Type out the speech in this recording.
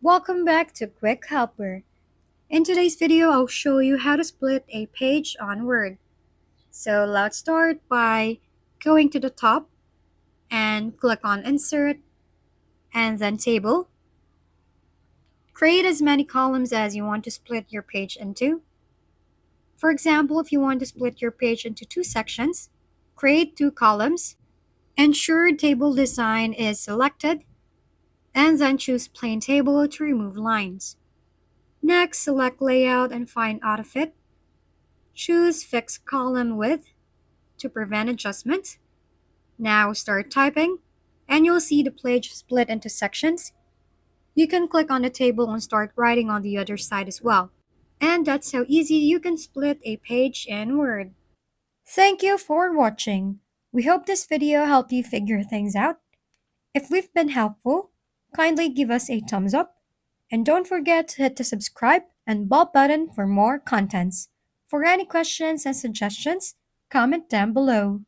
Welcome back to Quick Helper. In today's video, I'll show you how to split a page on Word. So let's start by going to the top and click on Insert and then Table. Create as many columns as you want to split your page into. For example, if you want to split your page into two sections, create two columns. Ensure Table Design is selected and then choose Plain Table to remove lines. Next, select Layout and find AutoFit. Choose Fix Column Width to prevent adjustments. Now start typing, and you'll see the page split into sections. You can click on the table and start writing on the other side as well. And that's how easy you can split a page in Word. Thank you for watching. We hope this video helped you figure things out. If we've been helpful, kindly give us a thumbs up. And don't forget to hit the subscribe and bell button for more contents. For any questions and suggestions, comment down below.